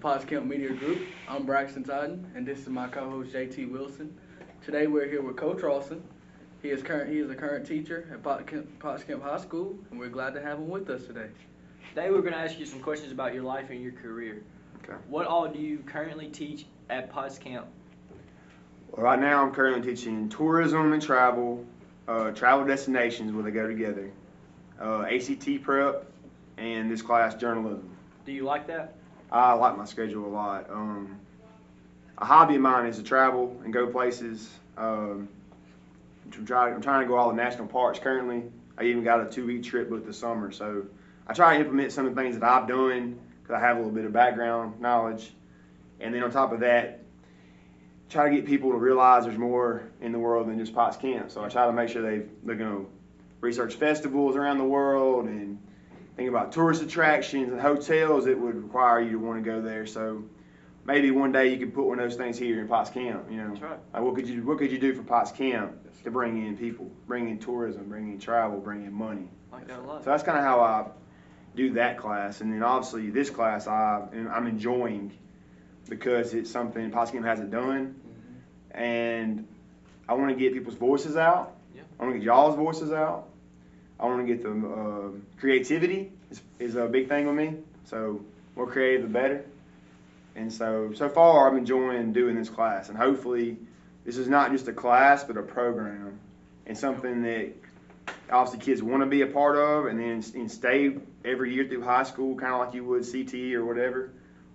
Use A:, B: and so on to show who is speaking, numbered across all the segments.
A: Potts Camp Media Group. I'm Braxton Totten, and this is my co-host JT Wilson. Today we're here with Coach Rawson. He is a current teacher at Potts Camp High School, and we're glad to have him with us today.
B: Today we're going to ask you some questions about your life and your career.
C: Okay.
B: What all do you currently teach at Potts Camp?
C: Well, right now I'm currently teaching tourism and travel, travel destinations where they go together, ACT prep, and this class journalism.
B: Do you like that?
C: I like my schedule a lot. A hobby of mine is to travel and go places. I'm trying to go all the national parks currently. I even got a 2-week trip booked this summer. So I try to implement some of the things that I've done because I have a little bit of background knowledge. And then on top of that, try to get people to realize there's more in the world than just Potts Camp. So I try to make sure they're going to research festivals around the world and think about tourist attractions and hotels that would require you to want to go there. So maybe one day you could put one of those things here in Potts Camp. You know,
B: That's right.
C: Like what could you do for Potts Camp to bring in people, bring in tourism, bring in travel, bring in money?
B: I like that a lot.
C: So that's kind of how I do that class. And then obviously this class I'm enjoying because it's something Potts Camp hasn't done, and I want to get people's voices out.
B: Yeah.
C: I want to get y'all's voices out. I want to get the creativity is a big thing with me. So more creative, the better. And so far I'm enjoying doing this class, and hopefully this is not just a class but a program and something that obviously kids want to be a part of, and then and stay every year through high school, kind of like you would CT or whatever,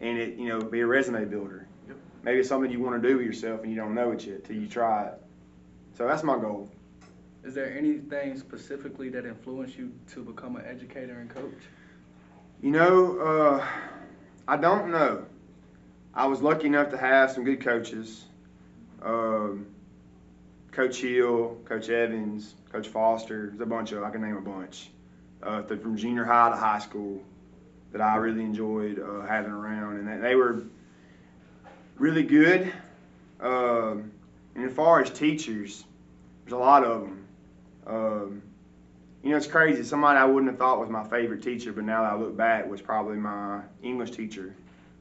C: and it be a resume builder.
B: Yep.
C: Maybe it's something you want to do with yourself and you don't know it yet till you try it. So that's my goal.
A: Is there anything specifically that influenced you to become an educator and coach?
C: I don't know. I was lucky enough to have some good coaches. Coach Hill, Coach Evans, Coach Foster, there's a bunch of, I can name a bunch. From junior high to high school that I really enjoyed having around, and they were really good. And as far as teachers, there's a lot of them. It's crazy. Somebody I wouldn't have thought was my favorite teacher, but now that I look back, was probably my English teacher,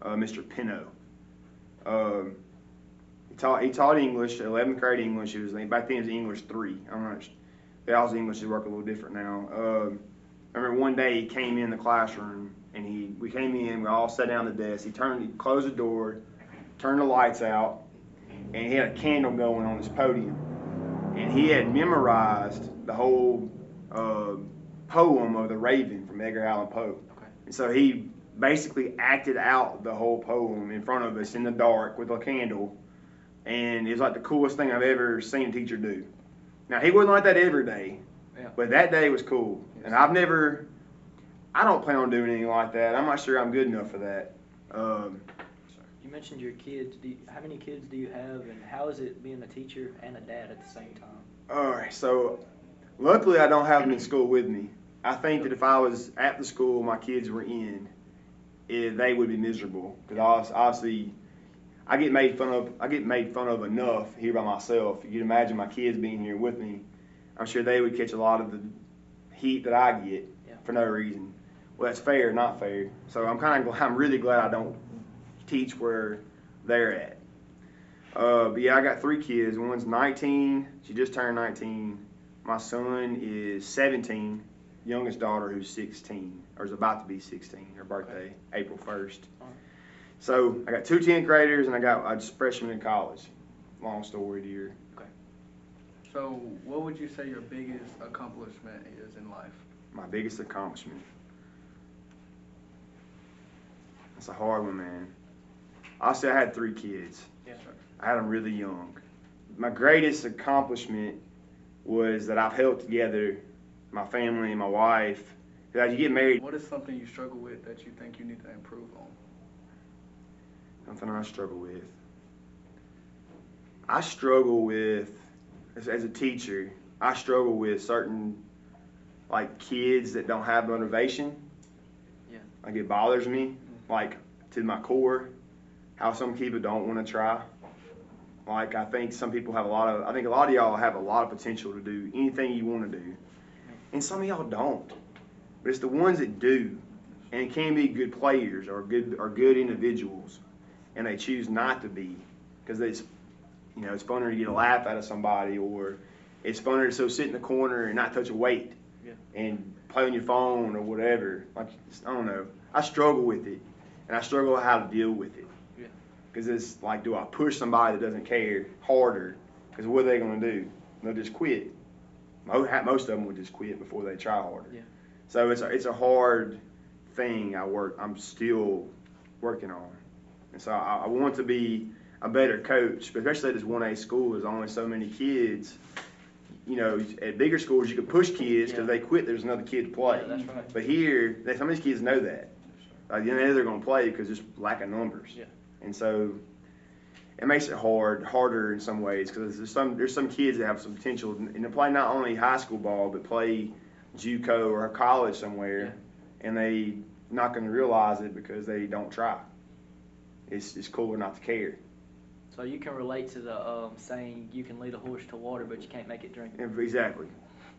C: Mr. Pino. He taught English, 11th grade English. Back then it was English 3. I'm not sure. Y'all's English work a little different now. I remember one day he came in the classroom, and we came in, we all sat down at the desk. He closed the door, turned the lights out, and he had a candle going on his podium. And he had memorized the whole poem of The Raven from Edgar Allan Poe.
B: Okay.
C: And so he basically acted out the whole poem in front of us in the dark with a candle. And it was like the coolest thing I've ever seen a teacher do. Now, he wasn't like that every day, but that day was cool. Yes. And I don't plan on doing anything like that. I'm not sure I'm good enough for that.
B: You mentioned your kids. How many kids do you have, and how is it being a teacher and a dad at the same time?
C: All right, so luckily I don't have them in school with me. I think that if I was at the school my kids were in, they would be miserable, because obviously I get made fun of enough here by myself. You can imagine my kids being here with me. I'm sure they would catch a lot of the heat that I get for no reason. Well, that's fair, not fair. So I'm really glad I don't teach where they're at. But yeah, I got 3 kids. One's 19. She just turned 19. My son is 17. Youngest daughter, who's 16, or is about to be 16. Her birthday, April 1st. So I got 2 10th graders, and I got a freshman in college. Long story, dear.
A: Okay. So what would you say your biggest accomplishment is in life?
C: My biggest accomplishment? That's a hard one, man. I'll say I had 3 kids.
B: Yeah.
C: I had them really young. My greatest accomplishment was that I've held together my family and my wife. As you get married,
A: what is something you struggle with that you think you need to improve on?
C: Something I struggle with. I struggle with, as a teacher, I struggle with certain kids that don't have motivation.
B: Yeah.
C: It bothers me, to my core, how some people don't want to try. I think some people have I think a lot of y'all have a lot of potential to do anything you want to do. And some of y'all don't. But it's the ones that do and can be good players or good individuals, and they choose not to be because it's it's funner to get a laugh out of somebody, or it's funner to sit in the corner and not touch a weight and play on your phone or whatever. Like, I don't know. I struggle with it, and I struggle with how to deal with it. Because it's like, do I push somebody that doesn't care harder? Because what are they going to do? They'll just quit. Most of them would just quit before they try harder.
B: Yeah.
C: So it's a hard thing I'm still working on. And so I want to be a better coach, especially at this 1A school. There's only so many kids. At bigger schools, you can push kids because they quit. There's another kid to play.
B: Yeah, that's right.
C: But here, some of these kids know that. They're going to play because just lack of numbers.
B: Yeah.
C: And so it makes it harder in some ways because there's some kids that have some potential and to play not only high school ball but play JUCO or college somewhere, and they not going to realize it because they don't try. It's cooler not to care.
B: So you can relate to the saying, you can lead a horse to water, but you can't make it drink.
C: Exactly.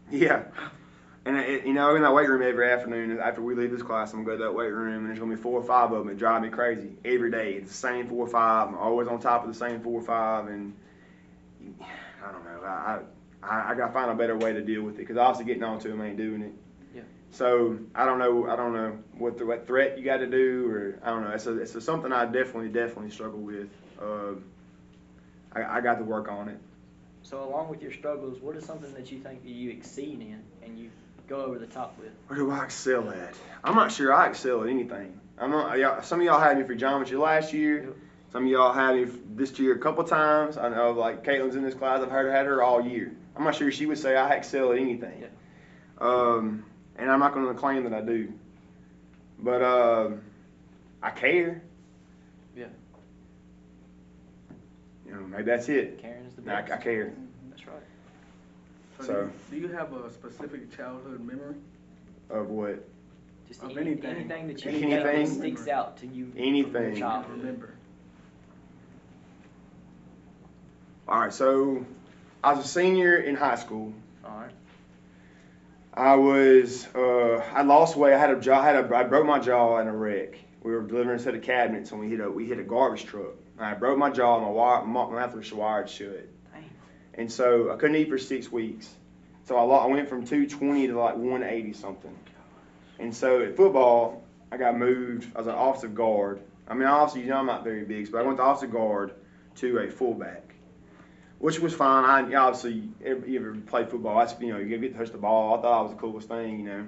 C: Yeah. And in that weight room every afternoon, after we leave this class, I'm going to go to that weight room, and there's going to be 4 or 5 of them that drive me crazy every day. It's the same 4 or 5. I'm always on top of the same 4 or 5, and I don't know. I got to find a better way to deal with it because obviously getting on to them ain't doing it.
B: Yeah.
C: So I don't know what threat you got to do, or I don't know. It's something I definitely struggle with. I got to work on it.
B: So along with your struggles, what is something that you think that you exceed in and you go over the top with?
C: Where do I excel at? I'm not sure I excel at anything. Some of y'all had me for geometry last year.
B: Yep.
C: Some of y'all had me this year a couple times. I know, like, Caitlin's in this class. I've had her all year. I'm not sure she would say I excel at anything.
B: Yeah.
C: And I'm not going to claim that I do. But I care.
B: Yeah.
C: Maybe that's it.
B: Caring is the best.
C: I care.
B: That's right.
C: So
A: do you have a specific childhood memory?
C: Of what?
B: Just
A: Of
B: anything that you think that sticks out to you.
C: Anything.
B: From your childhood.
A: Remember.
C: All right, so I was a senior in high school.
B: All right.
C: I lost weight. I broke my jaw in a wreck. We were delivering a set of cabinets, and we hit a garbage truck. And I broke my jaw, and my mouth was wired shut.
B: Dang.
C: And so I couldn't eat for 6 weeks. So I went from 220 to like 180 something. And so at football, I got moved. I was an offensive guard. I mean, obviously, I'm not very big, but I went to offensive guard to a fullback, which was fine. Obviously, you ever play football, that's, you get to touch the ball. I thought it was the coolest thing,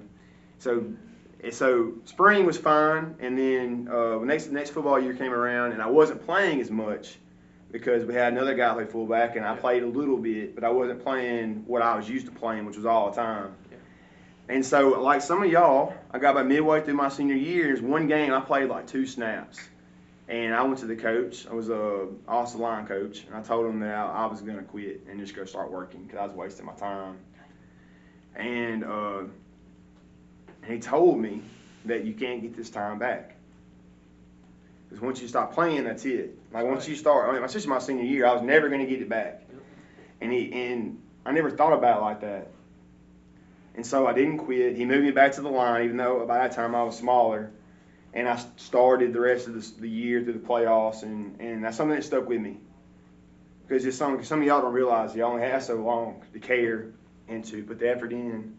C: So spring was fine, and then next football year came around, and I wasn't playing as much because we had another guy play fullback, and I played a little bit, but I wasn't playing what I was used to playing, which was all the time.
B: Yeah.
C: And so, like some of y'all, I got about midway through my senior year. There's one game I played like 2 snaps. And I went to the coach. I was a offensive line coach, and I told him that I was going to quit and just go start working because I was wasting my time. And he told me that you can't get this time back. Because once you stop playing, that's it. Like, once you start, especially my senior year, I was never going to get it back. And I never thought about it like that. And so I didn't quit. He moved me back to the line, even though by that time I was smaller. And I started the rest of the year through the playoffs, and that's something that stuck with me. Because some of y'all don't realize you only have so long to care and to put the effort in,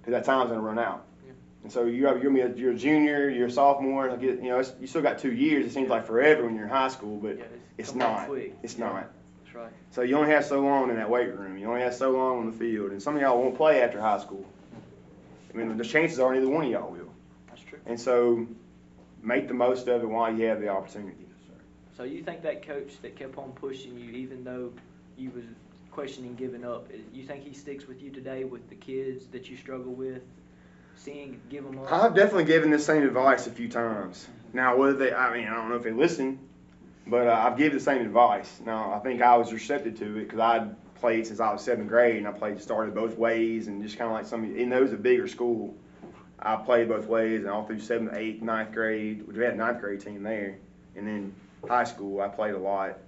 C: because that time's going to run out. Yeah. And so you're a junior, you're a sophomore, you still got 2 years. It seems like forever when you're in high school, but it's not. It's not.
B: That's right.
C: So you only have so long in that weight room. You only have so long on the field, and some of y'all won't play after high school. I mean, the chances are neither one of y'all will. And so, make the most of it while you have the opportunity.
B: So you think that coach that kept on pushing you, even though you was questioning giving up, you think he sticks with you today with the kids that you struggle with, give them up?
C: I've definitely given the same advice a few times. Now, I don't know if they listen, but I've given the same advice. Now, I think I was receptive to it because I'd played since I was 7th grade, and I started both ways, and just kind of like it was a bigger school. I played both ways, and all through 7th, 8th, 9th grade, we had a 9th grade team there. And then high school, I played a lot.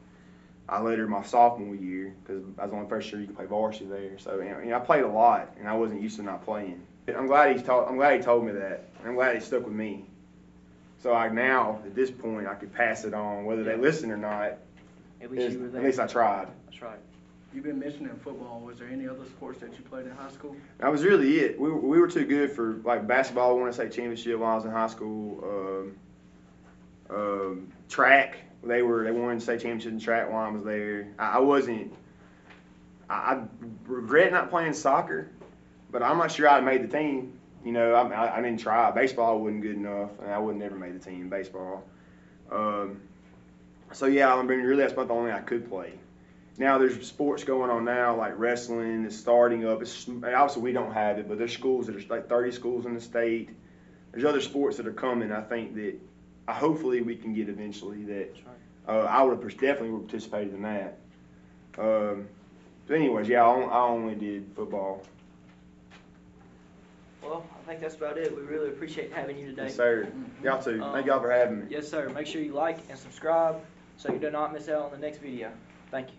C: I lettered my sophomore year because I was the only first year you could play varsity there. So, I played a lot, and I wasn't used to not playing. I'm glad he told me that. I'm glad he stuck with me. So now at this point I could pass it on, whether they listen or not.
B: At least you were there.
C: At least I tried.
B: That's right.
A: You've been mentioning football. Was there any other sports that you played in high school?
C: That was really it. We were too good for like basketball. I won a state championship while I was in high school. Track. They won state championship in track while I was there. I wasn't. I regret not playing soccer, but I'm not sure I'd made the team. You know, I didn't try. Baseball wasn't good enough, and I would never made the team in baseball. So yeah, I mean, really, that's about the only I could play. Now there's sports going on now, like wrestling is starting up. Obviously we don't have it, but there's schools that are like 30 schools in the state. There's other sports that are coming. I think that hopefully we can get eventually. That I would have definitely participated in that. So anyways, yeah, I only did football.
B: Well, I think that's about it. We really appreciate having you today.
C: Yes, sir. Y'all too. Thank y'all for having me.
B: Yes, sir. Make sure you like and subscribe so you do not miss out on the next video. Thank you.